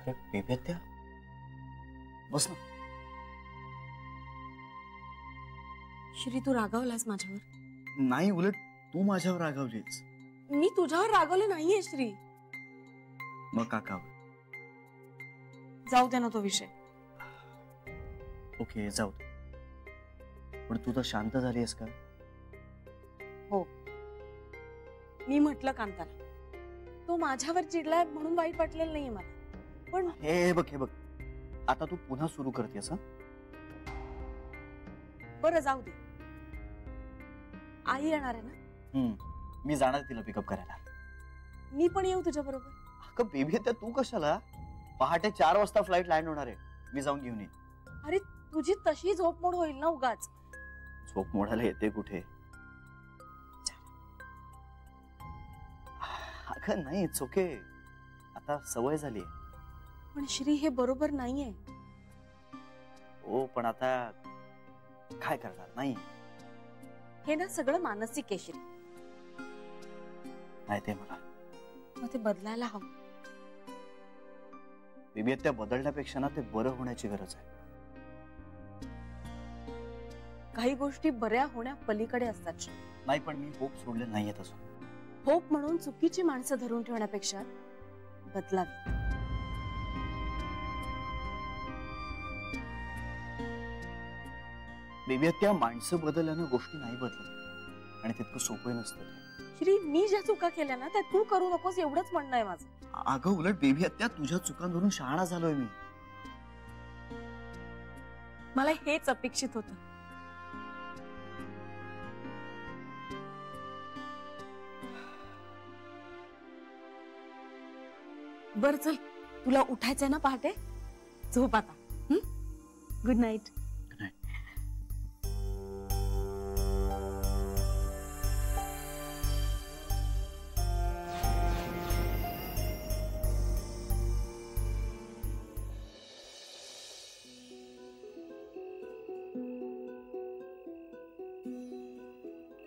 अरे बेबेत्या बस ना. श्री तू रागावलास माझ्यावर? नाही, उलट तू माझ्यावर रागावलीस. मी तुझ्यावर रागावले नाहीये श्री. मग काकावर? जाऊ दे ना तो विषय. ओके जाऊ दे, पण तू तर शांत झालीस का? हो, मी म्हटलं कांताला तो माझ्यावर चिडलाय म्हणून वाईट वाटलेलं नाहीये मला. पण हे बघ आता तू पुन्हा सुरू करतेस. बरं जाऊ दे. आई येणार आहे ना? मी जाणार तिला पिकअप करायला. मी पण येऊ तुझ्या बरोबर? अगं बेबी त्या तू कशाला? पहाटे 4 वाजता फ्लाईट लँड होणार आहे, मी जाऊन घेऊन येईन. अरे तुझी तशी झोप मोड होईल ना उगाच. झोप मोडायला येते कुठे? अगं नाही, इट्स ओके, आता सवय झाली. पण श्री हे बरोबर नाहीये. हो पण आता काय करणार? नाही हे ना सगळं मानसिक आहे श्री. नाही ते मला मग ते बदलायला हवं. बेबी त्या बदलण्यापेक्षा ना ते बरं होण्याची गरज आहे. काही गोष्टी बऱ्या होण्या पलीकडे असतात श्री. नाही पण मी होप सोडले नाहीये तसं. होप म्हणून चुकीची माणसं धरून ठेवण्यापेक्षा बदलावी. बेबी त्या माणसं बदलल्यानं गोष्टी नाही बदलत आणि तितकं सोपं नसतं ते. श्री मी ज्या चुका केल्या ना त्या तू करू नकोस एवढंच म्हणणं आहे माझं. अगं उलट बेबी त्या तुझ्या चुकांवरून शहाणा झालोय मी. मला हेच अपेक्षित होतं. बर चल, तुला उठायचंय ना पहाटे, झोप आता. Good night. Good night.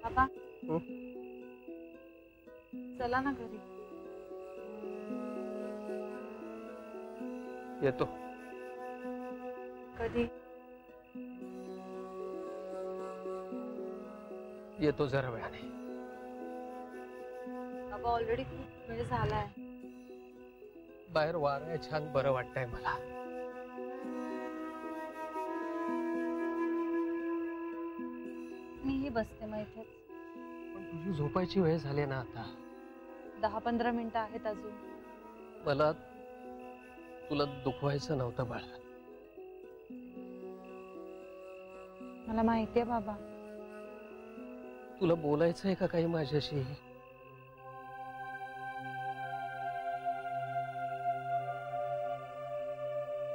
बाबा चला ना घरी. येतो. कधी? येतो जरा वेळाने. बाबा ऑलरेडी खूप वेळ झालाय. बाहेर वारं आहे, छान बरं वाटतंय मला. मीही बसते मग इथेच. पण तुझी झोपायची वेळ झाली ना आता. 10-15 मिनिटं आहेत अजून. मला तुला दुखवायचं नव्हतं बाळा. मला माहितीये बाबा. तुला बोलायचंय का काही माझ्याशी?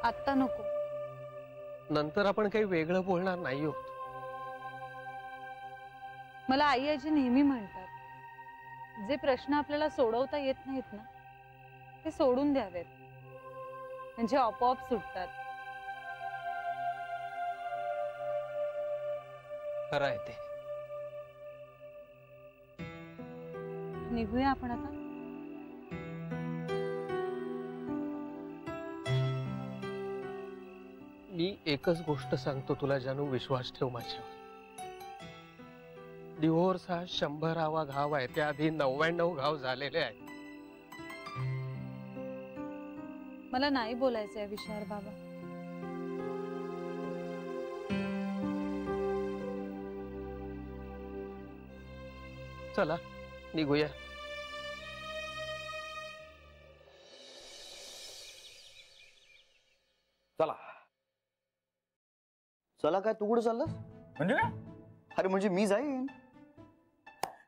आत्ता नको. नंतर आपण काही वेगळं बोलणार नाही आहोत. मला आई आजी नेहमी म्हणतात, जे प्रश्न आपल्याला सोडवता येत नाहीत ना ते सोडून द्यावेत, म्हणजे आपोआप सुटतात. खरं आहे ते. निघूया आपण आता. मी एकच गोष्ट सांगतो तुला जानू, विश्वास ठेव माझ्यावर. डिव्होर्स हा 100वा घाव आहे, त्याआधी 99 घाव झालेले आहेत. मला नाही बोलायचं या विषयावर बाबा. चला निघूया. चला चला. काय तू कुठं चाललास? म्हणजे काय? अरे म्हणजे मी जाईन.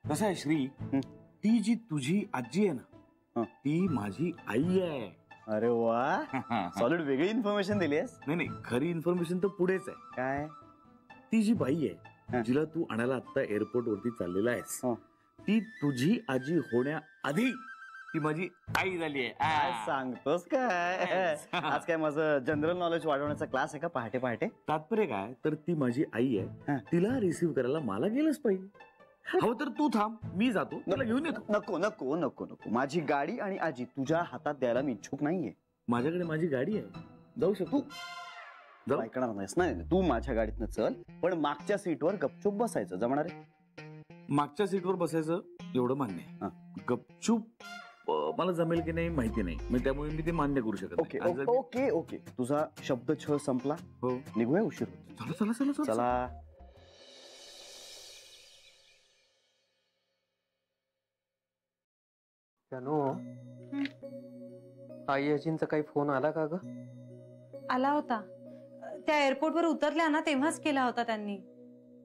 कसं आहे श्री, ती जी तुझी आजी आहे ना ती माझी आई आहे. अरे वा, सॉलिड. वेगळी इन्फॉर्मेशन दिलीस. नाही, खरी इन्फॉर्मेशन तर पुढेच आहे. काय? ती जी बाई आहे जिला तू आणायला आता एअरपोर्ट वरती चाललेला आहेस, ती तुझी आजी होण्याआधी ती माझी आई झाली आहे. काय सांगतोस काय? आज काय माझं जनरल नॉलेज वाढवण्याचा क्लास आहे का पहाटे पहाटे? तात्पर्य काय, तर ती माझी आई आहे, तिला रिसीव्ह करायला मला गेलंच पाहिजे. हवं तर तू थांब, मी जातो, तुला घेऊन येतो. नको नको नको नको. माझी गाडी आणि आजी तुझ्या हातात द्यायला मी इच्छुक नाहीये. माझ्याकडे माझी गाडी आहे, जाऊ शकतो. तू ऐकणार नाहीस ना, तू माझ्या गाडीतनं चल, पण मागच्या सीटवर गपचूप बसायचं. जमणार आहे? मागच्या सीटवर बसायचं एवढं मान्य आहे. गपचूप मला जमेल की नाही माहिती नाही, मग त्यामुळे मी ते मान्य करू शकत ओके नाही. आज ओके ओके, तुझा शब्द छळ संपला. हो, निघूया, उशीर होतो. चला चला चला चला. चला. जानू, आई अजींचा काही फोन आला का ग? आला होता. त्या एअरपोर्टवर उतरल्या ना तेव्हाच केला होता त्यांनी,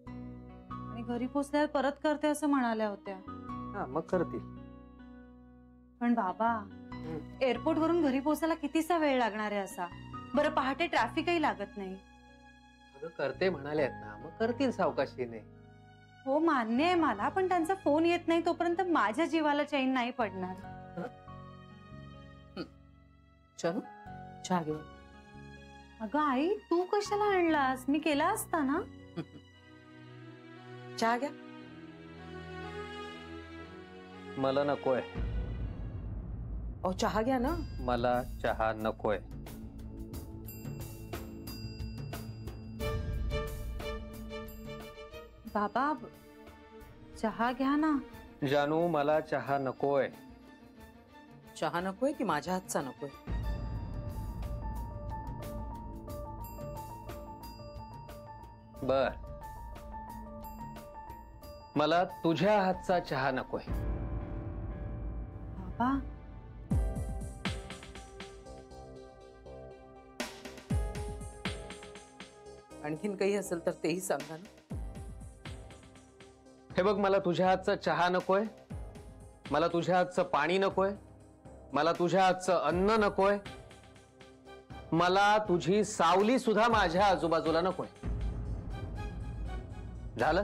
आणि घरी पोचल्यावर परत करते असं म्हणाल्या होत्या. हा, मग करतील. पण बाबा, एअरपोर्ट वरून घरी पोचायला कितीसा वेळ लागणार आहे असा? बरं, पहाटे ट्रॅफिकही लागत नाही. अगं करते म्हणाल्यात ना, मग करतील सावकाशीने. हो, मान्य आहे मला, पण त्यांचा फोन येत नाही तोपर्यंत माझ्या जीवाला चैन नाही पडणार. चलो चहा घेऊ. अगं आई, तू कशाला आणलास? मी केला असता ना. चहा घ्या. मला नकोय. अहो चहा घ्या ना. मला चहा नकोय. बाबा, चहा घ्या ना. जानू, मला चहा नकोय. चहा नकोय की माझ्या हातचा नकोय? बर, मला तुझ्या हातचा चहा नकोय. बाबा, आणखीन काही असेल तर तेही सांगा ना. हे बघ, मला तुझ्या हातचा चहा नकोय, मला तुझ्या हातचं पाणी नकोय, मला तुझ्या हातचं अन्न नकोय, मला तुझी सावली सुद्धा माझ्या आजूबाजूला नकोय. झालं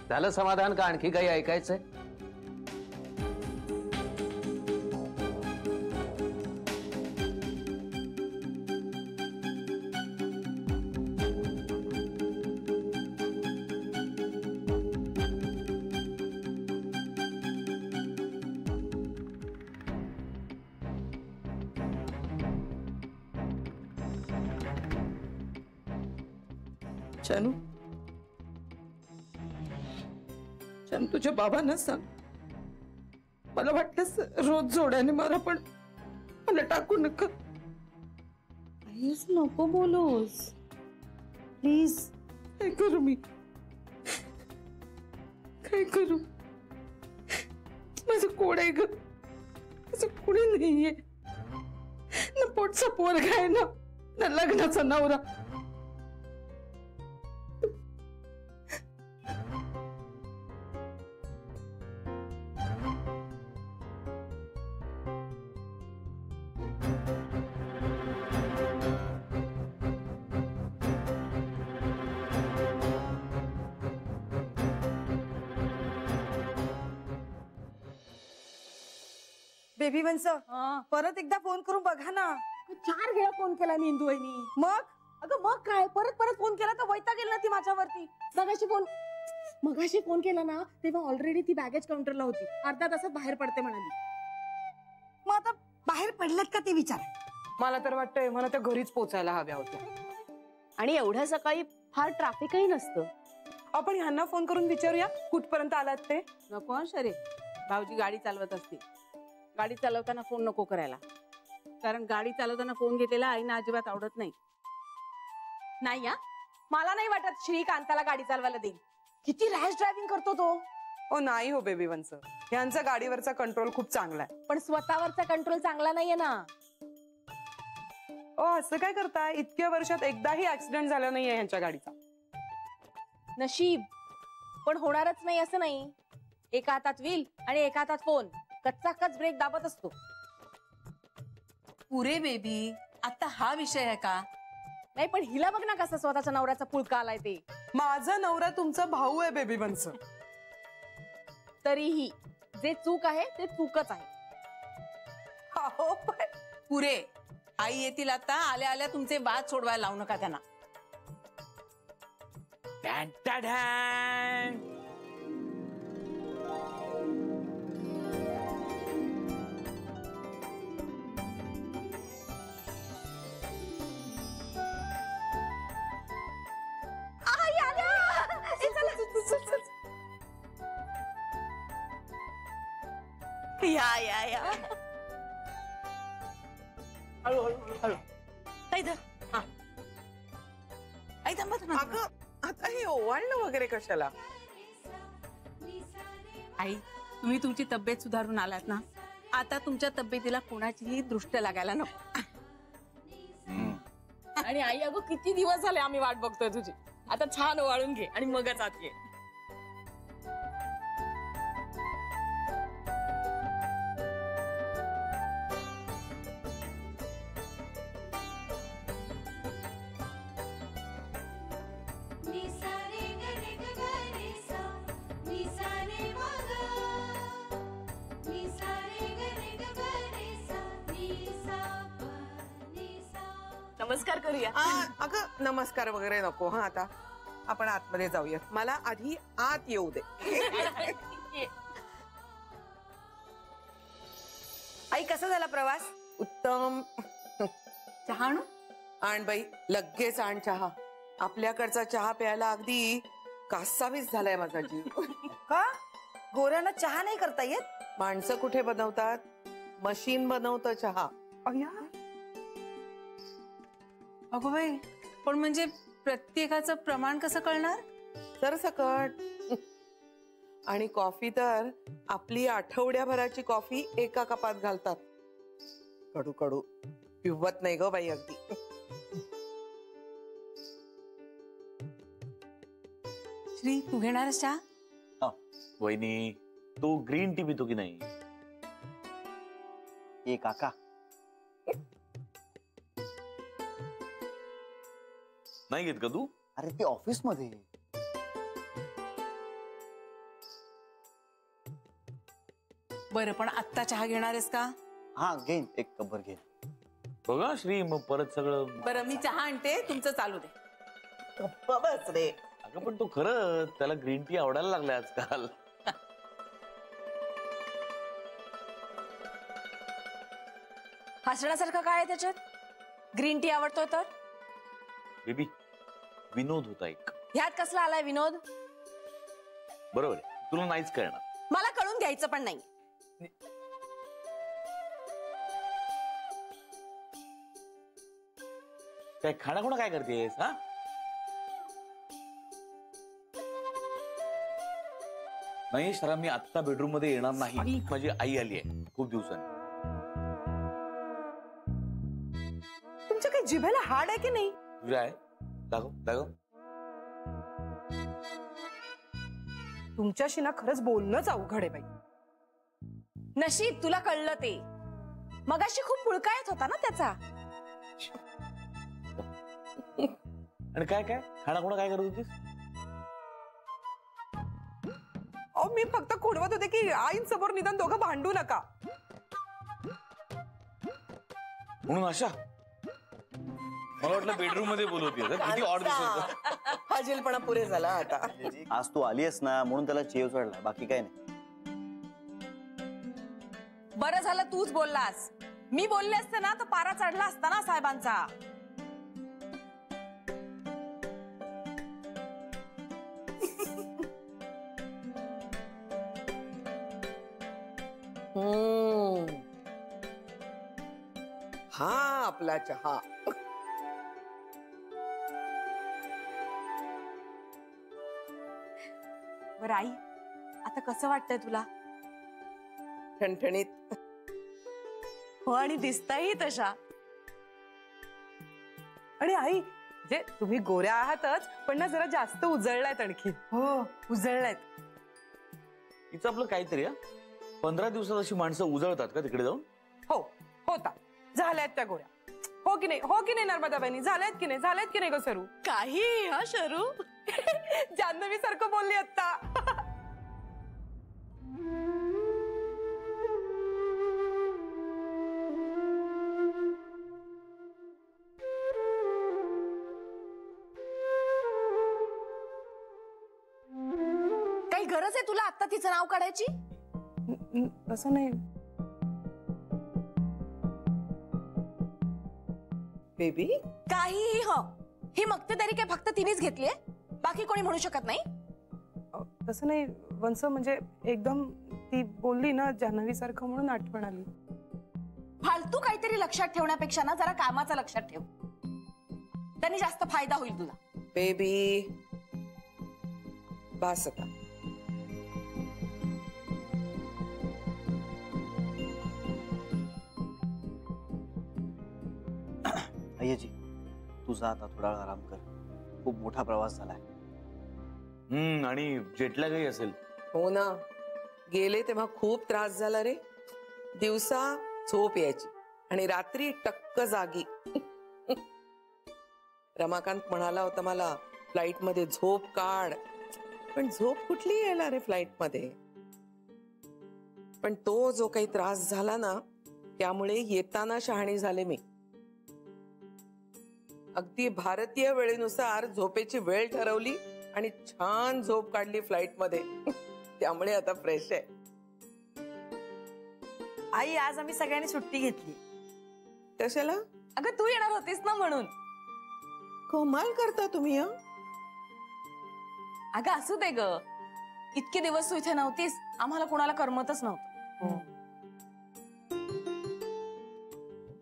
झालं समाधान का आणखी काही ऐकायचंय? जानू, जानू तुझ्या बाबांना सांग. मला वाटलंच रोज जोड्याने मारा, पण मला टाकू नका. प्लीज नको बोलूस, प्लीज. काय करू मी? काय करू? माझं कोण आहे ग? माझं कोणी नाहीये. ना पोटचा पोरगा आहे, ना लग्नाचा नवरा. बेबी वंस, परत एकदा फोन करून बघा ना. 4 वेळा फोन केला मी इंदुवहिनी. मग अगं मग काय, परत परत फोन केला तर वैताग गेला ना ती माझ्यावरती. मगाशी फोन केला ना, तेव्हा ऑलरेडी ती बॅगेज काउंटरला होती. अर्ध्या तासात बाहेर पडते म्हणाली. मग आता बाहेर पडल्यात का ते विचार. मला तर वाटतंय मला त्या घरीच पोचायला हव्या होत्या. आणि एवढ्या सकाळी फार ट्रॅफिकही नसतं. आपण ह्यांना फोन करून विचारूया कुठपर्यंत आलात ते. नको शरे, भाऊजी गाडी चालवत असते. गाडी चालवताना फोन नको करायला, कारण गाडी चालवताना फोन घेतलेला आईना अजिबात आवडत नाही. नाही, मला नाही वाटत श्रीकांताला गाडी चालवायला देईल. किती रॅश ड्रायव्हिंग करतो तो. ओ नाही हो बेबी वंस, यांचा गाडीवरचा कंट्रोल खूप चांगला आहे. पण स्वतःवरचा कंट्रोल चांगला नाहीये ना. ओ असं काय करताय? इतक्या वर्षात एकदाही ऍक्सिडेंट झाला नाहीये यांच्या गाडीचा. नशीब, पण होणारच नाही असं नाही. एका हातात व्हील आणि एका हातात फोन. कच्चा कच ब्रेक दाबत असतो. पुरे बेबी, आता हा विषय आहे का? नाही, पण हिला बघ ना कसा स्वतःच्या नवऱ्याचा पुळका आलाय ते. माझा नवरा तुमचा भाऊ आहे बेबी वंस. तरीही जे चूक आहे ते चूकच आहे. हो, पण पुरे आई येतील आता. आल्या आल्या तुमचे वाद सोडवायला लावू नका त्यांना. या या या हळू हळू हळू काही धर. हा आई थांबा थांबा. अगं आता हे ओवाळणं वगैरे कशाला? आई तुम्ही तुमची तब्येत सुधारून आलात ना, आता तुमच्या तब्येतीला कोणाचीही दृष्ट लागायला नको. आणि आई अगं किती दिवस झाले आम्ही वाट बघतोय तुझी. आता छान ओवाळून घे आणि मगच आत ये. नमस्कार करूया. अगं नमस्कार वगैरे नको. हा आता आपण आतमध्ये जाऊया. मला आधी आत येऊ दे. आई कसा झाला प्रवास? उत्तम. चहा आणू? आण बाई लगेच आण चहा. आपल्याकडचा चहा प्यायला अगदी कासावीस झालाय माझा जीव. का गोऱ्यांना चहा नाही करता येत? माणसं कुठे बनवतात? मशीन बनवतं चहा. अगो बाई, पण म्हणजे प्रत्येकाचं प्रमाण कसं कळणार? सरसकट. आणि कॉफी तर आपली आठवड्याभराची कॉफी एका कपात घालतात. कडू कडू पिवत नाही ग बाई अगदी. श्री तू घेणारस चहा? वहिनी तू ग्रीन टी पितो की नाही? ए काका, नाही घेत का तू? अरे ते ऑफिस मध्ये. बरं पण आत्ता चहा घेणारेस का? हा घेईन, एक कपभर घेईन. बघा श्री, मग परत सगळं. बरं मी चहा आणते, तुमचं चालू दे. गप्प बस रे. अगं पण तो खरंच त्याला ग्रीन टी आवडायला लागलाय आजकाल. हसण्यासारखं काय आहे त्याच्यात? ग्रीन टी आवडतोय तर? बेबी विनोद होता एक. ह्यात कसला आलाय विनोद? बरोबर आहे, तुला नाहीच कळणार. मला कळून घ्यायचं पण नाही. काय खाणाखुणा काय करतेस? हा नाही शरा, मी आत्ता बेडरूम मध्ये येणार नाही. माझी आई आली आहे खूप दिवसांनी. तुमच्या काही जिभेला हाड आहे की नाही? तुझ्या आहे? दाखव दाखव. तुमच्याशी ना खरंच बोलणंच अवघड आहे बाई. नशीब तुला कळलं ते. मगाशी खूप पुळका येत होता ना त्याचा. आणि काय काय खाणाखुणा काय करत होतीस? अहो मी फक्त खुडवत होते की आईंसमोर निदान दोघं भांडू नका म्हणून. आशा मला वाटलं बेडरूम मध्ये बोलवते. किती ऑड दिसत. फाजीलपणा पुरे झाला आता. आज तू आलीस ना म्हणून त्याला चेव चढला, बाकी काय नाही. बरं झालं तूच बोललास. मी बोलले असते ना तर पारा चढला असता ना साहेबांचा. हा आपला चहा. बरं आई, आता कसं वाटतंय तुला? ठणठणीत. हो आणि दिसताही तशा. आणि आई जे तुम्ही गोऱ्या आहातच पण ना जरा जास्त उजळलायत आणखी. हो उजळलायत. तिचं आपलं काहीतरी. 15 दिवसात अशी माणसं उजळतात का तिकडे जाऊन? हो होता झाल्यात त्या गोळ्या. हो की नाही? हो की नाही नर्मदा बहिणी? झाल्यात की नाही? झाल्यात की नाही ग सरू? काही हा शरू. जान्हवी सारखं बोलली आता. काही गरज आहे तुला आता तिचं नाव काढायची? असं नाही बेबी. काहीही हो. ही मक्तेदारी काय फक्त तिनेच घेतलीये, बाकी कोणी म्हणू शकत नाही. तसं नाही वंस, म्हणजे एकदम ती बोलली ना जान्हवी सारखं म्हणून आठवण आली. फालतू काहीतरी लक्षात ठेवण्यापेक्षा ना जरा कामाचं लक्षात ठेव. त्यांनी जास्त फायदा होईल तुला. बेबी बास आता. अय्याजी तू जा आता, थोडा वेळ आराम कर. खूप मोठा प्रवास झालाय. आणि जेटलॅगही असेल. हो ना, गेले तेव्हा खूप त्रास झाला रे. दिवसा झोप यायची आणि रात्री टक्क जागी. रमाकांत म्हणाला होता मला फ्लाईट मध्ये झोप काढ, पण झोप कुठली यायला रे फ्लाईट मध्ये. पण तो जो काही त्रास झाला ना, त्यामुळे येताना शहाणी झाले मी. अगदी भारतीय वेळेनुसार झोपेची वेळ ठरवली आणि छान झोप काढली फ्लाईट मध्ये. त्यामुळे आता फ्रेश आहे. आई आज आम्ही सगळ्यांनी सुट्टी घेतली. कशाला? अगं तू येणार होतीस ना म्हणून. कमाल करता तुम्ही. अगं असू दे ग, इतके दिवस तू इथे नव्हतीस, आम्हाला कोणाला करमतच नव्हतं.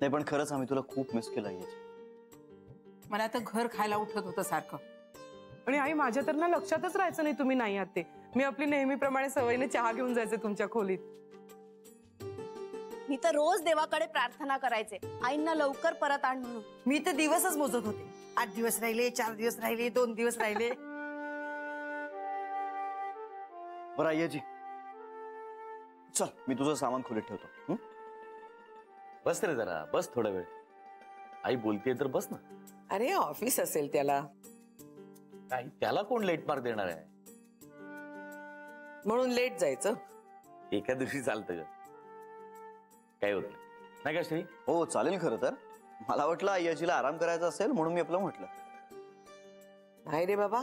नाही पण खरंच आम्ही तुला खूप मिस केलं अय्याजी. मला तर घर खायला उठत होतं सारखं. आणि आई माझ्या तर ना लक्षातच राहायचं नाही तुम्ही नाही आहात ते. मी आपली नेहमीप्रमाणे सवयीने चहा घेऊन जायचे तुमच्या खोलीत. मी तर रोज देवाकडे प्रार्थना करायचे आईंना लवकर परत आण म्हणून. मी तर दिवसच मोजत होते. 8 दिवस राहिले, 4 दिवस राहिले, 2 दिवस राहिले. बरं अय्याजी चल, मी तुझं सामान खोलीत ठेवतो. बस रे जरा, बस थोडा वेळ. आई बोलतेय तर बस ना. अरे ऑफिस असेल त्याला. काय त्याला कोण लेट मार्क देणार आहे? म्हणून लेट जायचं. एका दिवशी चालतं ग, काय होत नाही का श्री? हो चालेल. खरं तर मला वाटलं अय्याजीला आराम करायचा असेल म्हणून मी आपलं म्हटलं. नाही रे बाबा,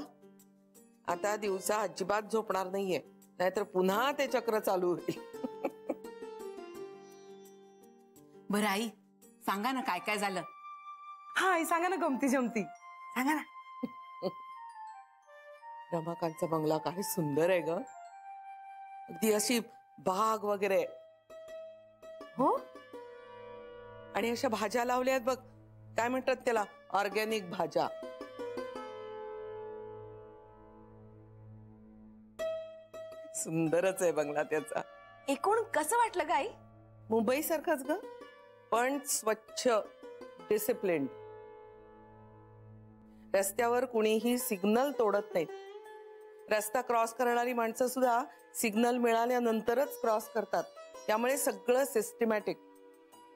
आता दिवसा अजिबात झोपणार नाहीये, नाहीतर पुन्हा ते चक्र चालू होईल. बरं आई सांगा ना काय काय झालं. हा आई सांगा ना गमती जमती सांगा ना. रमाकांतचा बंगला काय सुंदर आहे ग. अगदी अशी बाग वगैरे. हो आणि अशा भाज्या लावल्यात बघ, काय म्हणतात त्याला, ऑर्गॅनिक भाज्या. सुंदरच आहे बंगला त्याचा. एकूण कसं वाटलं ग आई? मुंबई सारखंच ग, पण स्वच्छ, डिसिप्लिन. रस्त्यावर कुणीही सिग्नल तोडत नाहीत. रस्ता क्रॉस करणारी माणसं सुद्धा सिग्नल मिळाल्यानंतरच क्रॉस करतात. त्यामुळे सगळं सिस्टमॅटिक,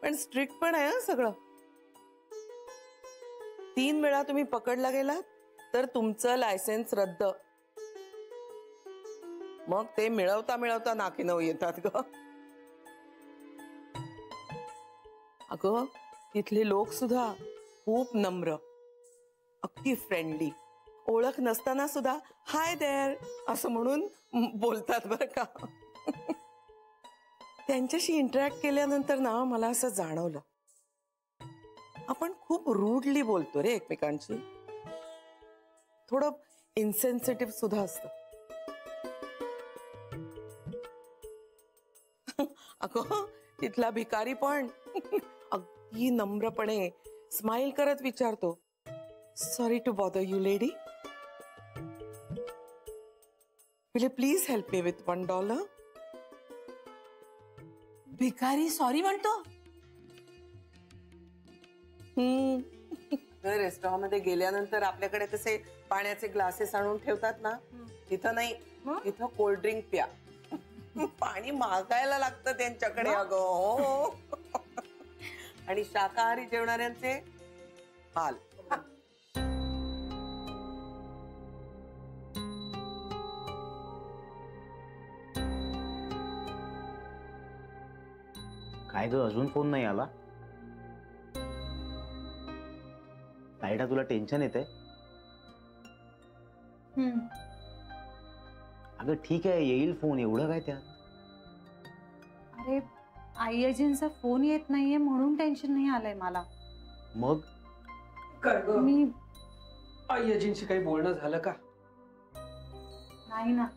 पण स्ट्रिक्ट पण आहे सगळं. 3 वेळा तुम्ही पकडला गेलात तर तुमचं लायसेन्स रद्द. मग ते मिळवता मिळवता नाकीनऊ येतात ग. अगं तिथले लोक सुद्धा खूप नम्र, अगदी फ्रेंडली. ओळख नसताना सुद्धा हाय देअर असं म्हणून बोलतात बरं का. त्यांच्याशी इंटरॅक्ट केल्यानंतर ना मला असं जाणवलं, आपण खूप रूडली बोलतो रे एकमेकांशी. थोडं इन्सेन्सिटिव्ह सुद्धा असतं. अगं तिथला भिकारी पण अगदी नम्रपणे स्माइल करत विचारतो, sorry to bother you lady, will you please help me with $1? भिकारी सॉरी म्हणतो. रेस्टॉरंट मध्ये गेल्यानंतर आपल्याकडे तसे पाण्याचे ग्लासेस आणून ठेवतात ना, तिथं नाही, तिथं कोल्ड्रिंक प्या. पाणी मागायला लागतं त्यांच्याकडे अगं. हो. आणि शाकाहारी जेवणाऱ्यांचे हाल. काय ग अजून फोन नाही आला? ताईडा तुला टेन्शन येते? अगं ठीक आहे येईल फोन, एवढं काय त्यात? अरे आईजींचा फोन येत नाहीये म्हणून टेन्शन नाही आलंय मला. मग काय ग मी अय्याजींशी काही बोलणं झालं का? नाही ना.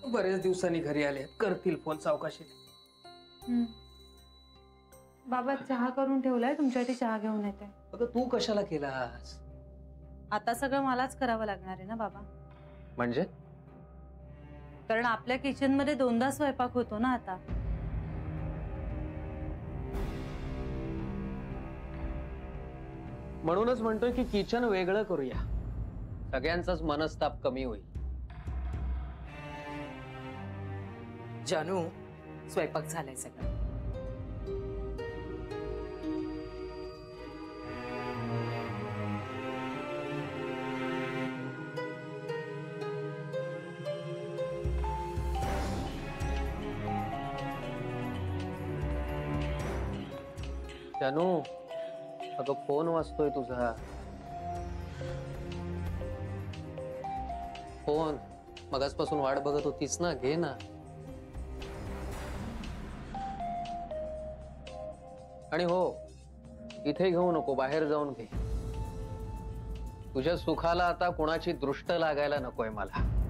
बरेच दिवसांनी घरी आले, करतील फोन सावकाशी. बाबा चहा करून ठेवलाय, तुमच्यासाठी चहा घेऊन येते. अगं तू कशाला केलास? आता सगळं मलाच करावं लागणार आहे ना बाबा, म्हणजे कारण आपल्या किचन मध्ये 2दा स्वयंपाक होतो ना आता. म्हणूनच म्हणतोय की किचन वेगळं करूया, सगळ्यांचाच मनस्ताप कमी होईल. जानू, स्वयंपाक झालाय सगळं. जानू, अगं फोन वाजतोय तुझा. फोन मगाचपासून वाट बघत होतीस ना, घे ना. आणि हो, इथे घेऊ नको, बाहेर जाऊन घे. तुझ्या सुखाला आता कोणाची दृष्ट लागायला नकोय मला.